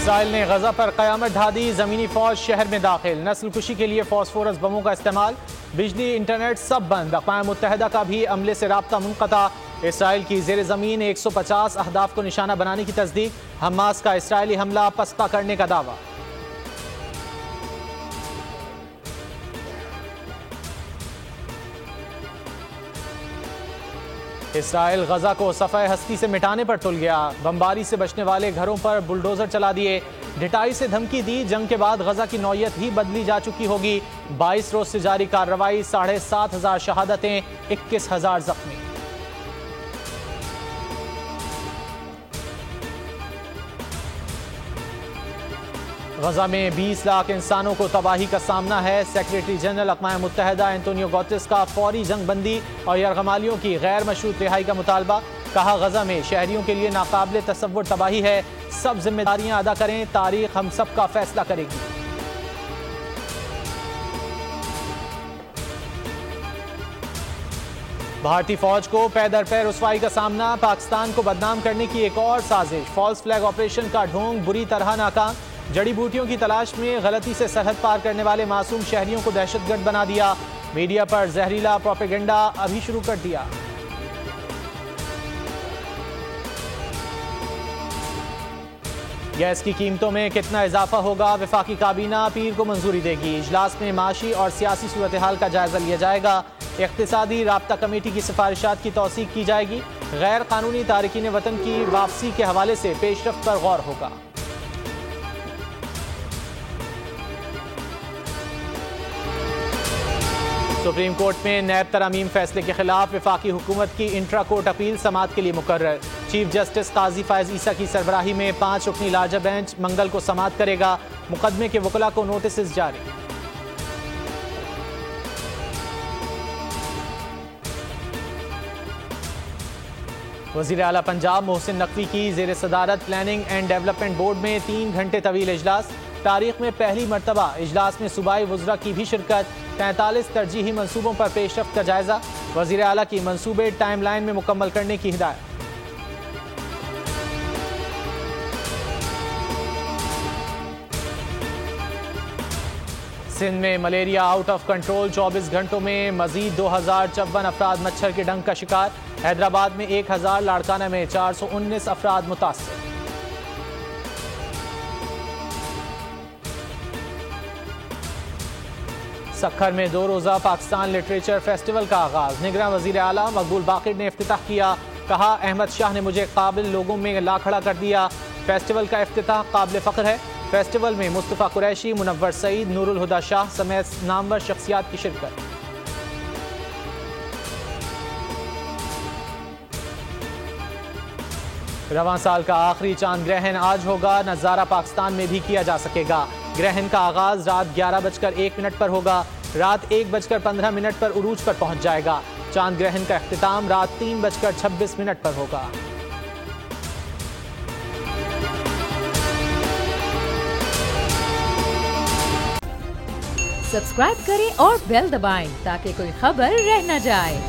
اسرائیل نے غزہ پر قیامت ڈھا دی، زمینی فوج شہر میں داخل، نسل کشی کے لیے فاسفورس بموں کا استعمال، بجلی انٹرنیٹ سب بند، اقوام متحدہ کا بھی عملے سے رابطہ منقطع، اسرائیل کی زیر زمین 150 اہداف کو نشانہ بنانے کی تصدیق، حماس کا اسرائیلی حملہ پسپا کرنے کا دعویٰ۔ اسرائیل غزہ کو صفحہ ہستی سے مٹانے پر تل گیا، بمباری سے بچنے والے گھروں پر بلڈوزر چلا دیے، ڈٹائی سے دھمکی دی، جنگ کے بعد غزہ کی نوعیت ہی بدلی جا چکی ہوگی، 22 روز سے جاری کارروائی، 7,500 شہادتیں، 21,000 زخمی۔ غزہ میں 20 لاکھ انسانوں کو تباہی کا سامنا ہے، سیکریٹری جنرل اقوام متحدہ اینٹونیو گوتریس کا فوری جنگ بندی اور یرغمالیوں کی غیر مشروط رہائی کا مطالبہ، کہا غزہ میں شہریوں کے لیے ناقابل تصور تباہی ہے، سب ذمہ داریاں ادا کریں، تاریخ ہم سب کا فیصلہ کرے گی۔ بھارتی فوج کو پے در پے رسوائی کا سامنا، پاکستان کو بدنام کرنے کی ایک اور سازش، فالس فلیگ آپریشن کا ڈھونگ بری طرح ناکام، جڑی بوٹیوں کی تلاش میں غلطی سے سرحد پار کرنے والے معصوم شہریوں کو دہشت گرد بنا دیا، میڈیا پر زہریلا پروپیگنڈا ابھی شروع کر دیا۔ گیس کی قیمتوں میں کتنا اضافہ ہوگا، وفاقی کابینہ پیر کو منظوری دے گی، اجلاس میں معاشی اور سیاسی صورتحال کا جائزہ لیا جائے گا، اقتصادی رابطہ کمیٹی کی سفارشات کی توثیق کی جائے گی، غیر قانونی تارکین وطن کی واپسی کے حوالے سے پیش رفت پر غور ہوگا۔ سپریم کورٹ میں نیب ترامیم فیصلے کے خلاف وفاقی حکومت کی انٹرا کورٹ اپیل سماعت کے لیے مقرر، چیف جسٹس قاضی فائز عیسیٰ کی سربراہی میں 5 رکنی لارجر بینچ منگل کو سماعت کرے گا، مقدمے کے وکلاء کو نوٹسز جاری۔ وزیر اعلیٰ پنجاب محسن نقوی کی زیر صدارت پلاننگ اینڈ ڈیولپمنٹ بورڈ میں 3 گھنٹے طویل اجلاس، تاریخ میں پہلی مرتبہ اجلاس میں صوبائی وزراء کی بھی شرکت، 43 ترجیحی منصوبوں پر پیش رفت کا جائزہ، وزیر اعلیٰ کی منصوبے ٹائم لائن میں مکمل کرنے کی ہدایت۔ سندھ میں ملیریا آؤٹ آف کنٹرول، 24 گھنٹوں میں مزید 2054 افراد مچھر کے ڈنک کا شکار، حیدرآباد میں 1000، لاڑکانہ میں 419 افراد متاثر۔ سکھر میں 2 روزہ پاکستان لٹریچر فیسٹیول کا آغاز، نگراں وزیر اعلیٰ مقبول باقر نے افتتاح کیا، کہا احمد شاہ نے مجھے قابل لوگوں میں لا کھڑا کر دیا، فیسٹیول کا افتتاح قابل فخر ہے، فیسٹیول میں مصطفیٰ قریشی، منور سعید، نور الہدیٰ شاہ سمیت نامور شخصیات کی شرکت۔ رواں سال کا آخری چاند گرہن آج ہوگا، نظارہ پاکستان میں بھی کیا جا سکے گا، گرہن کا آغاز رات 11:01 پر ہوگا، رات 1:15 پر عروج پر پہنچ جائے گا، چاند گرہن کا اختتام رات 3:26 پر ہوگا۔ سبسکرائب کریں اور بیل دبائیں تاکہ کوئی خبر رہ نہ جائے۔